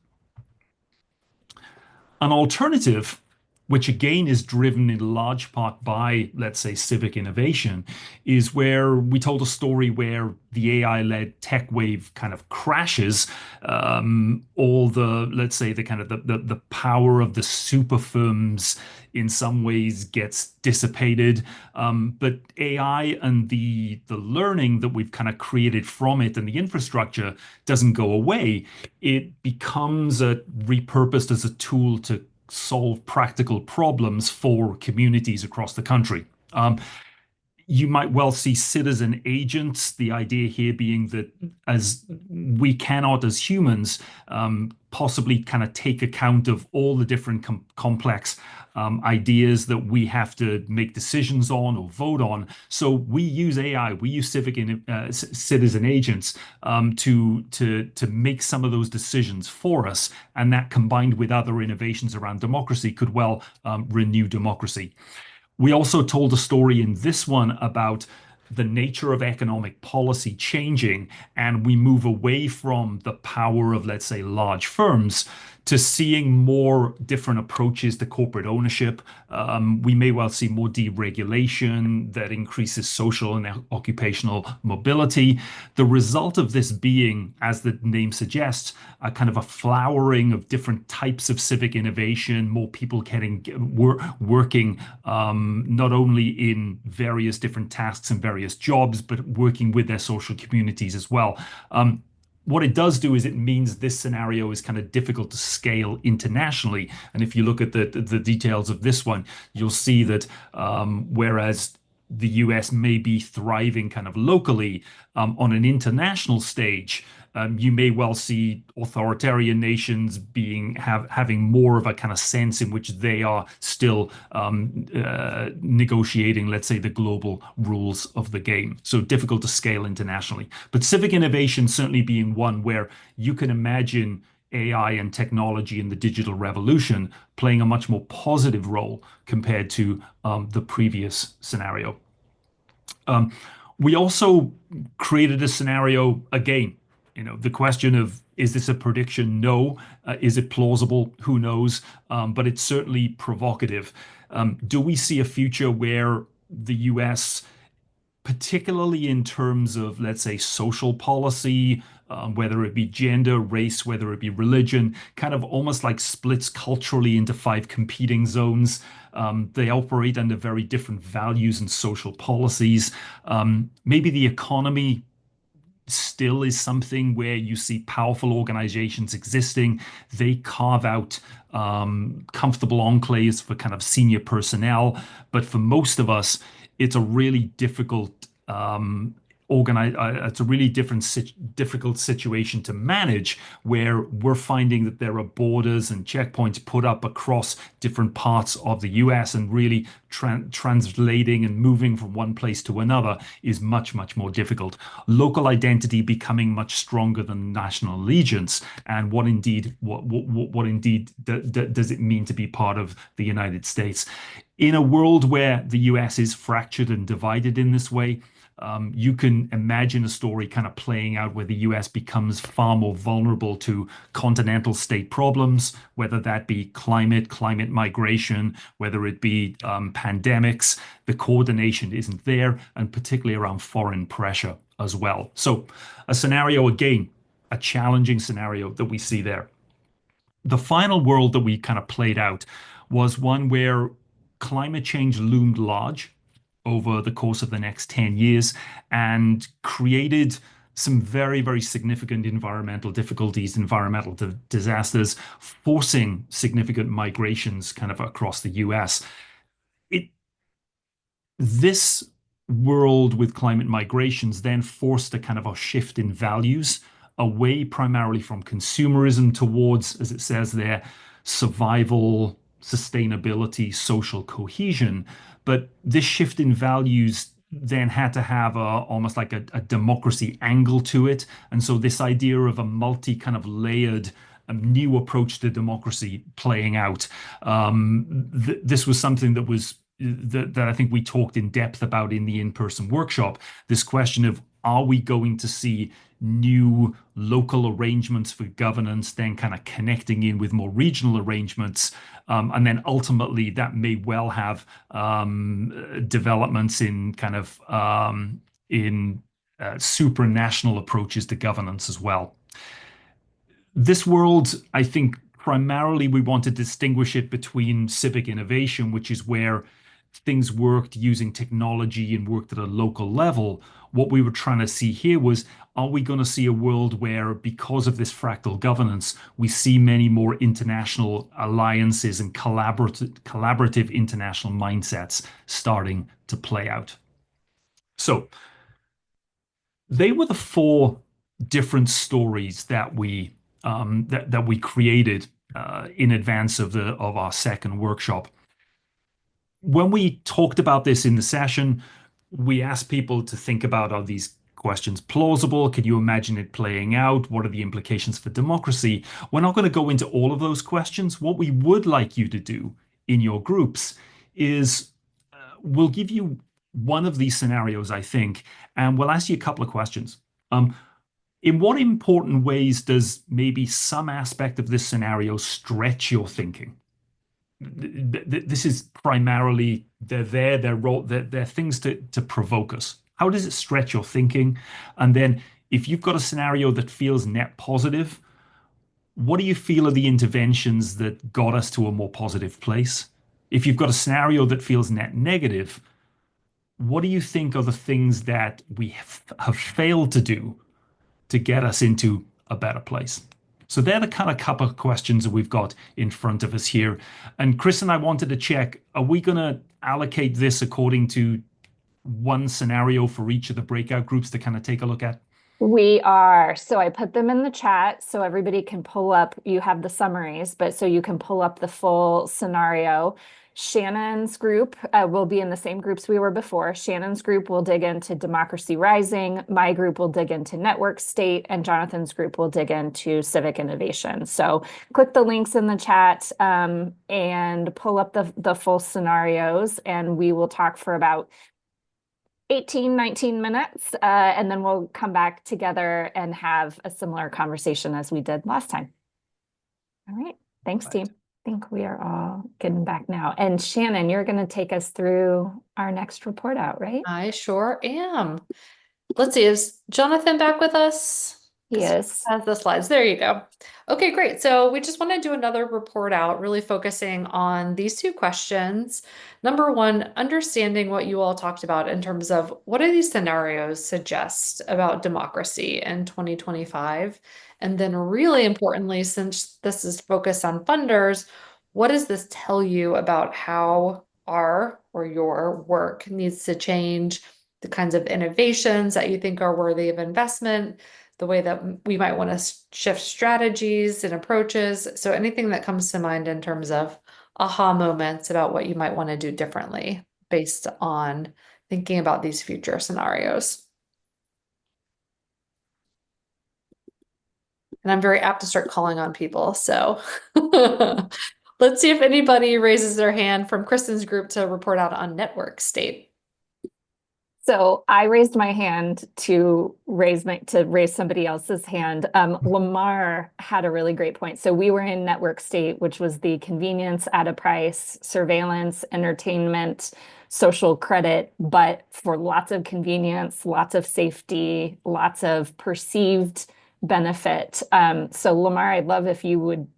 An alternative, which again is driven in large part by, let's say, civic innovation, is where we told a story where the AI-led tech wave kind of crashes. All the, let's say, the kind of the power of the super firms in some ways gets dissipated. But AI and the learning that we've kind of created from it and the infrastructure doesn't go away. It becomes repurposed as a tool to solve practical problems for communities across the country. You might well see citizen agents, the idea here being that as we cannot, as humans, possibly kind of take account of all the different complex ideas that we have to make decisions on or vote on. So we use AI, we use citizen agents to make some of those decisions for us. And that combined with other innovations around democracy could well renew democracy. We also told a story in this one about the nature of economic policy changing, and we move away from the power of, let's say, large firms to seeing more different approaches to corporate ownership. We may well see more deregulation that increases social and occupational mobility. The result of this being, as the name suggests, a kind of a flowering of different types of civic innovation, more people working not only in various different tasks and various jobs, but working with their social communities as well. What it does do is it means this scenario is kind of difficult to scale internationally. And if you look at the details of this one, you'll see that whereas the US may be thriving kind of locally, on an international stage, you may well see authoritarian nations having more of a kind of sense in which they are still negotiating, let's say, the global rules of the game. So difficult to scale internationally. But civic innovation certainly being one where you can imagine AI and technology in the digital revolution playing a much more positive role compared to the previous scenario. We also created a scenario again. The question of, is this a prediction? No. Is it plausible? Who knows? But it's certainly provocative. Do we see a future where the US, particularly in terms of, let's say, social policy, whether it be gender, race, whether it be religion, kind of almost like splits culturally into 5 competing zones? They operate under very different values and social policies. Maybe the economy still is something where you see powerful organizations existing. They carve out comfortable enclaves for kind of senior personnel. But for most of us, it's a really difficult it's a really difficult situation to manage, where we're finding that there are borders and checkpoints put up across different parts of the US, and really translating and moving from one place to another is much, much more difficult. Local identity becoming much stronger than national allegiance, and what indeed does it mean to be part of the United States? In a world where the US is fractured and divided in this way, you can imagine a story kind of playing out where the US becomes far more vulnerable to continental state problems, whether that be climate migration, whether it be pandemics. The coordination isn't there, and particularly around foreign pressure as well. So a scenario, again, a challenging scenario that we see there. The final world that we kind of played out was one where climate change loomed large over the course of the next 10 years and created some very, very significant environmental difficulties, environmental disasters, forcing significant migrations kind of across the US. This world with climate migrations then forced a kind of a shift in values away primarily from consumerism towards, as it says there, survival, sustainability, social cohesion. But this shift in values then had to have almost like a democracy angle to it. And so this idea of a multi kind of layered new approach to democracy playing out. This was something that I think we talked in depth about in the in-person workshop. This question of, are we going to see new local arrangements for governance, then kind of connecting in with more regional arrangements? And then ultimately that may well have developments in kind of supranational approaches to governance as well. This world, I think, primarily we want to distinguish it between civic innovation, which is where things worked using technology and worked at a local level. What we were trying to see here was, are we going to see a world where, because of this fractal governance, we see many more international alliances and collaborative international mindsets starting to play out? So they were the 4 different stories that we created in advance of our second workshop. When we talked about this in the session, we asked people to think about, are these questions plausible? Could you imagine it playing out? What are the implications for democracy? We're not going to go into all of those questions. What we would like you to do in your groups is we'll give you one of these scenarios, I think, and we'll ask you a couple of questions. In what important ways does maybe some aspect of this scenario stretch your thinking? This is primarily, they're things to provoke us. How does it stretch your thinking? And then if you've got a scenario that feels net positive, what do you feel are the interventions that got us to a more positive place? If you've got a scenario that feels net negative, what do you think are the things that we have failed to do to get us into a better place? So they're the kind of couple of questions that we've got in front of us here. And Chris and I wanted to check, are we going to allocate this according to one scenario for each of the breakout groups to kind of take a look at? We are. So I put them in the chat so everybody can pull up. You have the summaries, but so you can pull up the full scenario. Shannon's group will be in the same groups we were before. Shannon's group will dig into Democracy Rising. My group will dig into Network State, and Jonathan's group will dig into Civic Innovation. So click the links in the chat and pull up the full scenarios, and we will talk for about 18, 19 minutes, and then we'll come back together and have a similar conversation as we did last time. All right. Thanks, Right. team. I think we are all getting back now. And Shannon, you're going to take us through our next report out, right? I sure am. Let's see, is Jonathan back with us? Yes. Has the slides. There you go. Okay, great. So we just want to do another report out, really focusing on these two questions. Number one, understanding what you all talked about in terms of what do these scenarios suggest about democracy in 2025? And then really importantly, since this is focused on funders, what does this tell you about how our or your work needs to change, the kinds of innovations that you think are worthy of investment, the way that we might want to shift strategies and approaches. So anything that comes to mind in terms of aha moments about what you might want to do differently based on thinking about these future scenarios. And I'm very apt to start calling on people. So let's see if anybody raises their hand from Kristen's group to report out on network state. So I raised my hand to raise somebody else's hand. Lamar had a really great point. So we were in network state, which was the convenience at a price, surveillance, entertainment, social credit, but for lots of convenience, lots of safety, lots of perceived benefit. So Lamar, I'd love if you would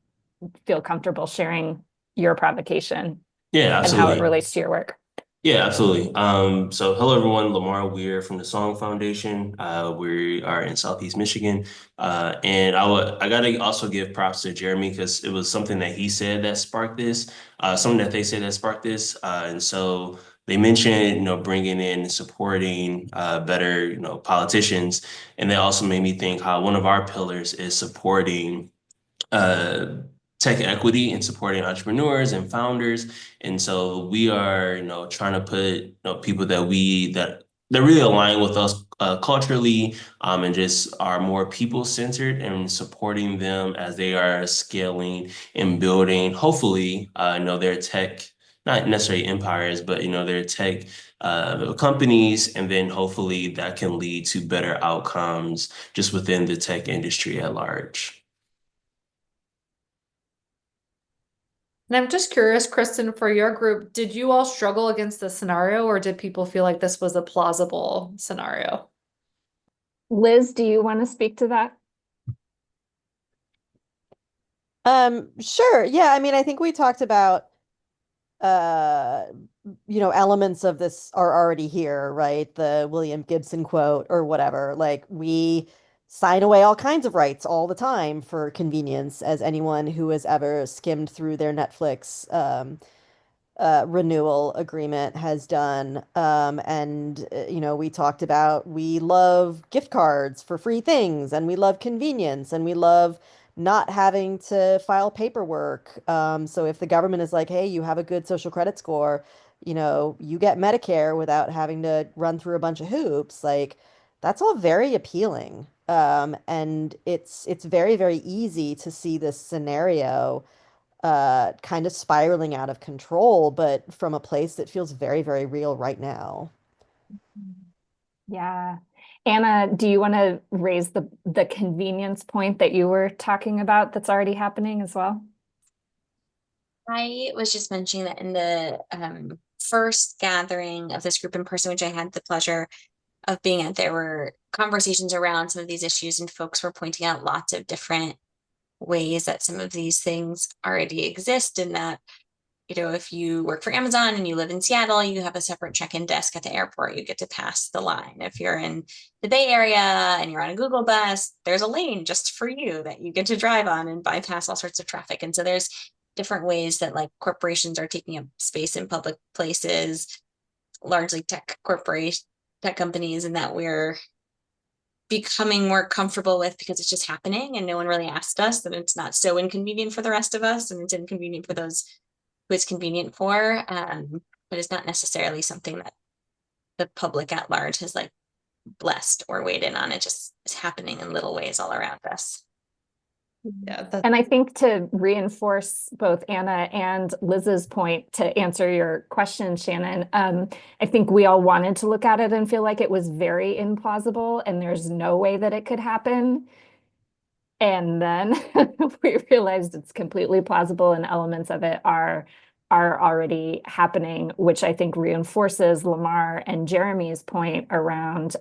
feel comfortable sharing your provocation Yeah, and how it absolutely. relates to your work. Yeah, absolutely. So hello everyone, Lamar Weir from the Song Foundation. We are in Southeast Michigan. And I gotta also give props to Jeremy because it was something that he said that sparked this, something that they said that sparked this. And so they mentioned, bringing in and supporting better, politicians. And they also made me think how one of our pillars is supporting tech equity and supporting entrepreneurs and founders. And so we are, trying to put, people that really align with us culturally, and just are more people-centered and supporting them as they are scaling and building, hopefully, their tech, not necessarily empires, but, their tech companies. And then hopefully that can lead to better outcomes just within the tech industry at large. And I'm just curious, Kristen, for your group, did you all struggle against the scenario or did people feel like this was a plausible scenario? Liz, do you want to speak to that? Sure. Yeah, I mean, I think we talked about elements of this are already here, right? The William Gibson quote or whatever. Like we sign away all kinds of rights all the time for convenience, as anyone who has ever skimmed through their Netflix renewal agreement has done. And we talked about we love gift cards for free things, and we love convenience, and we love not having to file paperwork. So if the government is like, hey, you have a good social credit score, you get Medicare without having to run through a bunch of hoops, like that's all very appealing. And it's very, very easy to see this scenario kind of spiraling out of control, but from a place that feels very, very real right now. Yeah. Anna, do you want to raise the convenience point that you were talking about that's already happening as well? I was just mentioning that in the first gathering of this group in person, which I had the pleasure of being at, there were conversations around some of these issues, and folks were pointing out lots of different ways that some of these things already exist, and that, if you work for Amazon and you live in Seattle, you have a separate check-in desk at the airport. You get to pass the line. If you're in the Bay Area and you're on a Google bus, there's a lane just for you that you get to drive on and bypass all sorts of traffic. And so there's different ways that like corporations are taking up space in public places, largely tech companies, and that we're becoming more comfortable with because it's just happening and no one really asked us, that it's not so inconvenient for the rest of us, and it's inconvenient for those who it's convenient for, but it's not necessarily something that the public at large has like blessed or weighed in on. It just is happening in little ways all around us. Yeah, And I think to reinforce both Anna and Liz's point to answer your question, Shannon, I think we all wanted to look at it and feel like it was very implausible and there's no way that it could happen. And then we realized it's completely plausible and elements of it are already happening, which I think reinforces Lamar and Jeremy's point around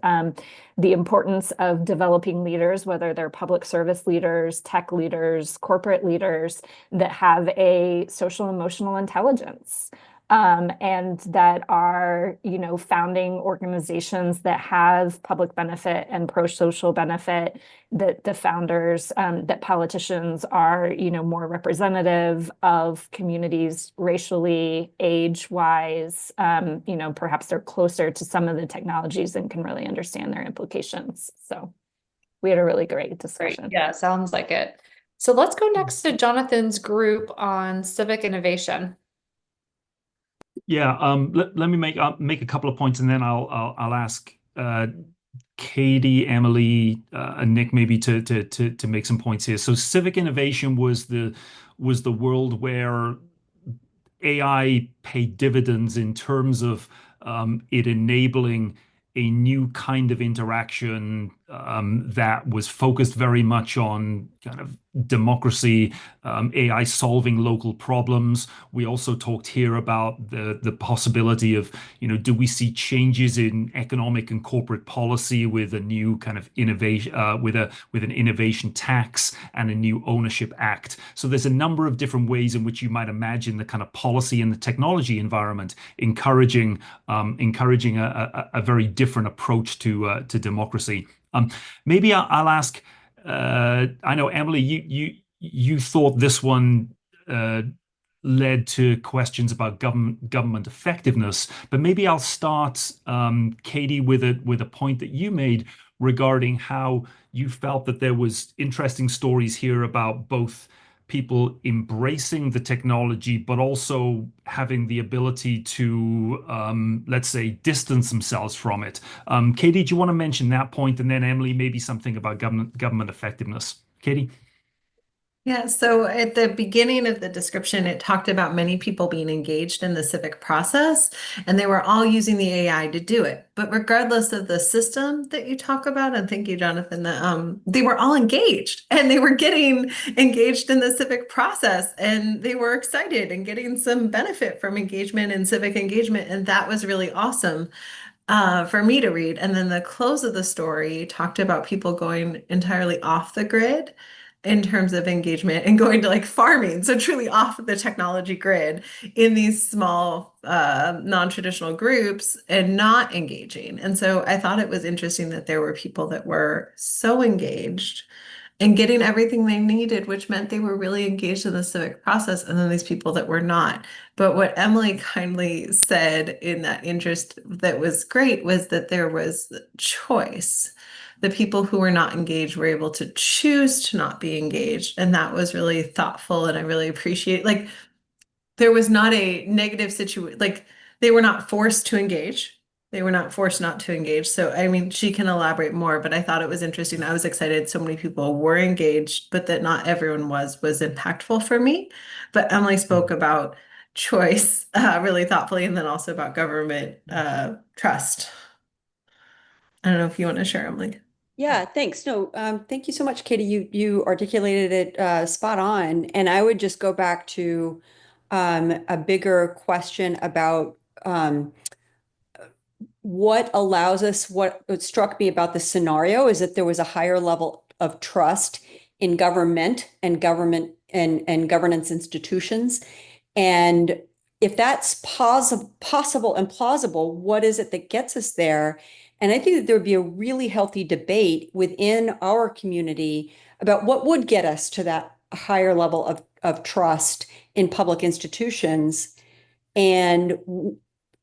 the importance of developing leaders, whether they're public service leaders, tech leaders, corporate leaders, that have a social emotional intelligence. And that are, founding organizations that have public benefit and pro-social benefit, that the founders, that politicians are, more representative of communities racially, age-wise, perhaps they're closer to some of the technologies and can really understand their implications. So we had a really great discussion. Yeah, sounds like it. So let's go next to Jonathan's group on civic innovation. Yeah, let me make a couple of points, and then I'll ask Katie, Emily, and Nick maybe to make some points here. So civic innovation was the world where AI paid dividends in terms of it enabling a new kind of interaction that was focused very much on kind of democracy, AI solving local problems. We also talked here about the possibility of, do we see changes in economic and corporate policy with a new kind of innovation, with an innovation tax and a new ownership act. So there's a number of different ways in which you might imagine the kind of policy and the technology environment encouraging a very different approach to democracy. Maybe I'll ask. I know, Emily, you thought this one led to questions about government effectiveness, but maybe I'll start, Katie, with a point that you made regarding how you felt that there was interesting stories here about both people embracing the technology, but also having the ability to, let's say, distance themselves from it. Katie, do you want to mention that point? And then Emily, maybe something about government effectiveness. Katie? Yeah, so at the beginning of the description, it talked about many people being engaged in the civic process, and they were all using the AI to do it. But regardless of the system that you talk about, and thank you, Jonathan, they were all engaged and they were getting engaged in the civic process, and they were excited and getting some benefit from engagement and civic engagement. And that was really awesome for me to read. And then the close of the story talked about people going entirely off the grid in terms of engagement and going to like farming, so truly off the technology grid in these small non-traditional groups and not engaging. And so I thought it was interesting that there were people that were so engaged and getting everything they needed, which meant they were really engaged in the civic process, and then these people that were not. But what Emily kindly said in that interest that was great was that there was choice. The people who were not engaged were able to choose to not be engaged. And that was really thoughtful. And I really appreciate, like, there was not a negative situation, like they were not forced to engage. They were not forced not to engage. So, I mean, she can elaborate more, but I thought it was interesting. I was excited so many people were engaged, but that not everyone was impactful for me. But Emily spoke about choice really thoughtfully, and then also about government trust. I don't know if you want to share, Emily. Yeah, thanks. No, thank you so much, Katie. You articulated it spot on. And I would just go back to a bigger question about what allows us, what struck me about the scenario is that there was a higher level of trust in government and governance institutions. And if that's possible and plausible, what is it that gets us there? And I think that there would be a really healthy debate within our community about what would get us to that higher level of trust in public institutions. And,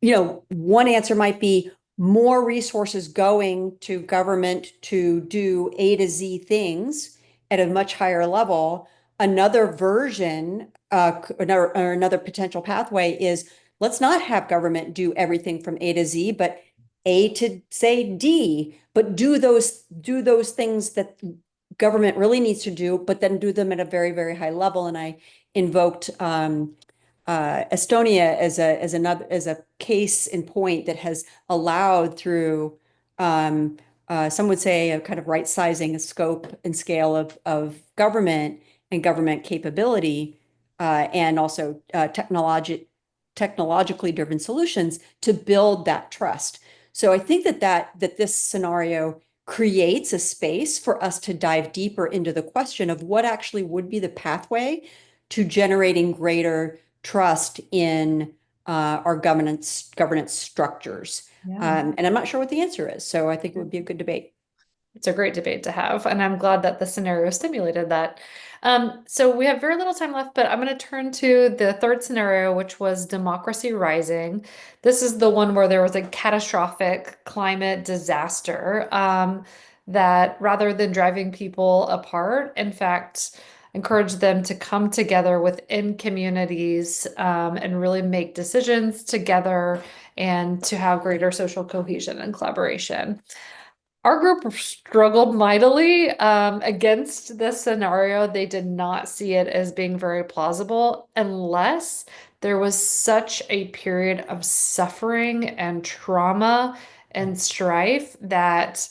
one answer might be more resources going to government to do A to Z things at a much higher level. Another version, another potential pathway is let's not have government do everything from A to Z, but A to say D, but do those things that government really needs to do, but then do them at a very, very high level. And I invoked Estonia as a case in point that has allowed through some would say a kind of right sizing a scope and scale of government and government capability and also technologically driven solutions to build that trust. So I think that this scenario creates a space for us to dive deeper into the question of what actually would be the pathway to generating greater trust in our governance structures. Yeah. And I'm not sure what the answer is. So I think it would be a good debate. It's a great debate to have, and I'm glad that the scenario stimulated that. So we have very little time left, but I'm going to turn to the third scenario, which was democracy rising. This is the one where there was a catastrophic climate disaster that rather than driving people apart, in fact, encouraged them to come together within communities and really make decisions together and to have greater social cohesion and collaboration. Our group struggled mightily against this scenario. They did not see it as being very plausible unless there was such a period of suffering and trauma and strife that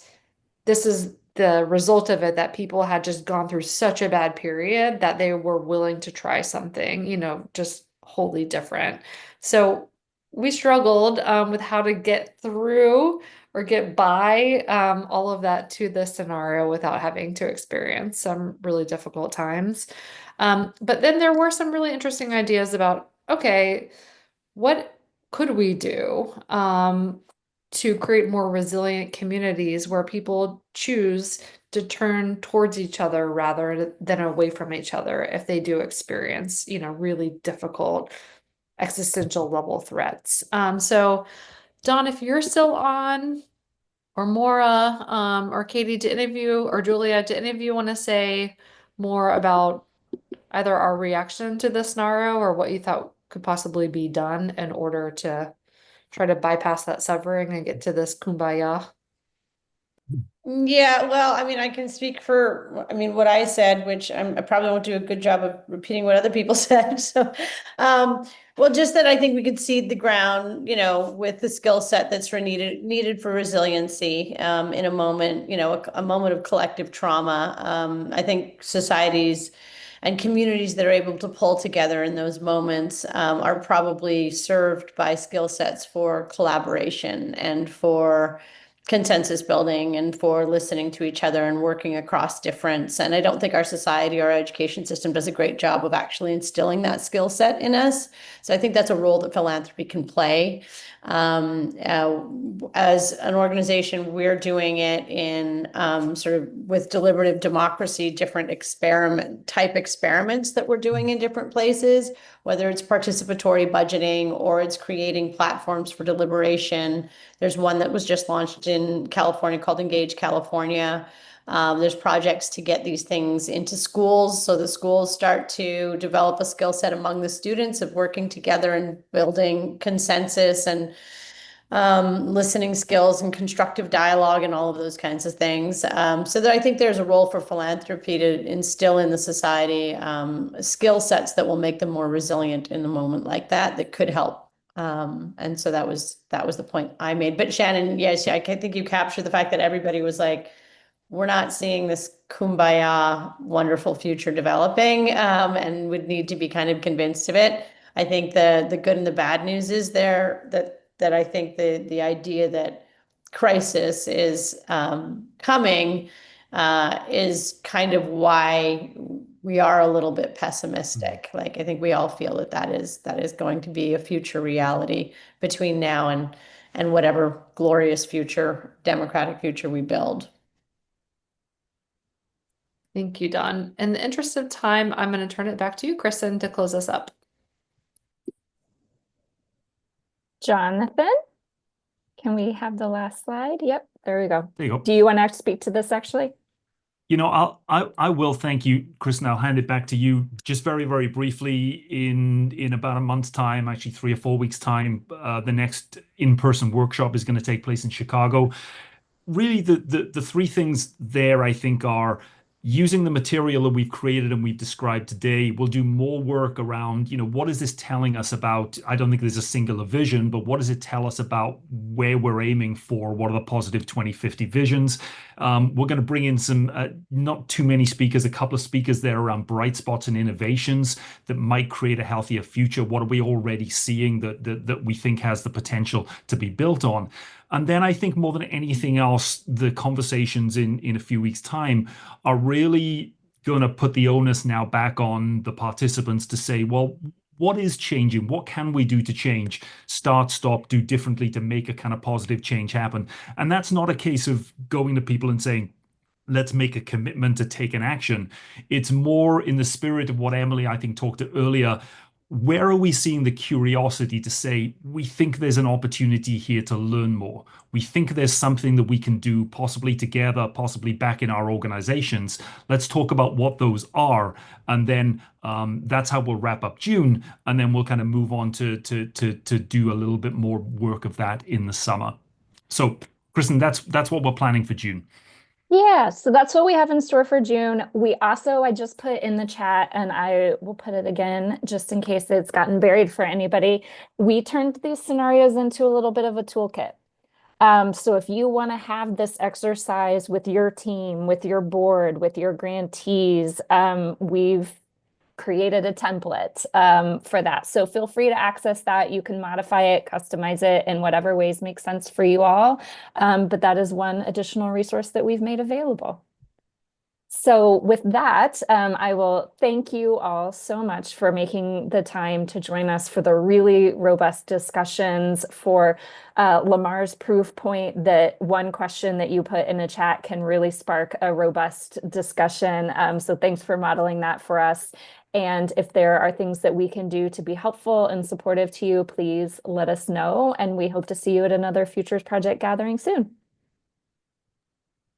this is the result of it, that people had just gone through such a bad period that they were willing to try something, just wholly different. So we struggled with how to get through or get by all of that to this scenario without having to experience some really difficult times. But then there were some really interesting ideas about, okay, what could we do to create more resilient communities where people choose to turn towards each other rather than away from each other if they do experience, really difficult existential level threats. So Don, if you're still on, or Maura, or Katie, did any of you, or Julia, did any of you want to say more about either our reaction to this scenario or what you thought could possibly be done in order to try to bypass that suffering and get to this kumbaya? Yeah, well, I mean, I can speak for, what I said, which I probably won't do a good job of repeating what other people said. So, well, just that I think we could seed the ground, with the skill set that's needed for resiliency, in a moment, a moment of collective trauma. I think societies and communities that are able to pull together in those moments, are probably served by skill sets for collaboration and for consensus building and for listening to each other and working across difference. And I don't think our society or our education system does a great job of actually instilling that skill set in us. So I think that's a role that philanthropy can play. As an organization, we're doing it in sort of with deliberative democracy, different experiments that we're doing in different places, whether it's participatory budgeting or it's creating platforms for deliberation. There's one that was just launched in California called Engage California. There's projects to get these things into schools, so the schools start to develop a skill set among the students of working together and building consensus and listening skills and constructive dialogue and all of those kinds of things. So that I think there's a role for philanthropy to instill in the society skill sets that will make them more resilient in a moment like that could help. And so that was the point I made. But Shannon, yes, I think you captured the fact that everybody was like, we're not seeing this kumbaya wonderful future developing, and would need to be kind of convinced of it. I think the good and the bad news is there that I think the idea that crisis is coming is kind of why we are a little bit pessimistic. Like I think we all feel that is going to be a future reality between now and whatever glorious future, democratic future we build. Thank you, Don. In the interest of time, I'm going to turn it back to you, Kristen, to close us up. Jonathan, can we have the last slide? Yep, there we go. There you go. Do you want to speak to this actually? I will. Thank you, Kristen. I'll hand it back to you just very, very briefly. In about a month's time, actually 3 or 4 weeks' time, the next in-person workshop is going to take place in Chicago. Really, the three things there, I think, are, using the material that we've created and we've described today, we'll do more work around, what is this telling us about? I don't think there's a singular vision, but what does it tell us about where we're aiming for? What are the positive 2050 visions? We're going to bring in some, not too many speakers, a couple of speakers there around bright spots and innovations that might create a healthier future. What are we already seeing that we think has the potential to be built on? And then I think more than anything else, the conversations in a few weeks' time are really going to put the onus now back on the participants to say, well, what is changing? What can we do to change? Start, stop, do differently to make a kind of positive change happen. And that's not a case of going to people and saying, let's make a commitment to take an action. It's more in the spirit of what Emily, I think, talked to earlier. Where are we seeing the curiosity to say, we think there's an opportunity here to learn more. We think there's something that we can do possibly together, possibly back in our organizations. Let's talk about what those are. And then that's how we'll wrap up June. And then we'll kind of move on to do a little bit more work of that in the summer. So, Kristen, that's what we're planning for June. Yeah, so that's what we have in store for June. I just put in the chat, and I will put it again just in case it's gotten buried for anybody. We turned these scenarios into a little bit of a toolkit. So if you want to have this exercise with your team, with your board, with your grantees, we've created a template for that. So feel free to access that. You can modify it, customize it in whatever ways make sense for you all. But that is one additional resource that we've made available. So with that, I will thank you all so much for making the time to join us for the really robust discussions, for Lamar's proof point that one question that you put in the chat can really spark a robust discussion. So thanks for modeling that for us. And if there are things that we can do to be helpful and supportive to you, please let us know. And we hope to see you at another Futures Project gathering soon.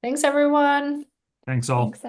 Thanks, everyone. Thanks all. Thanks,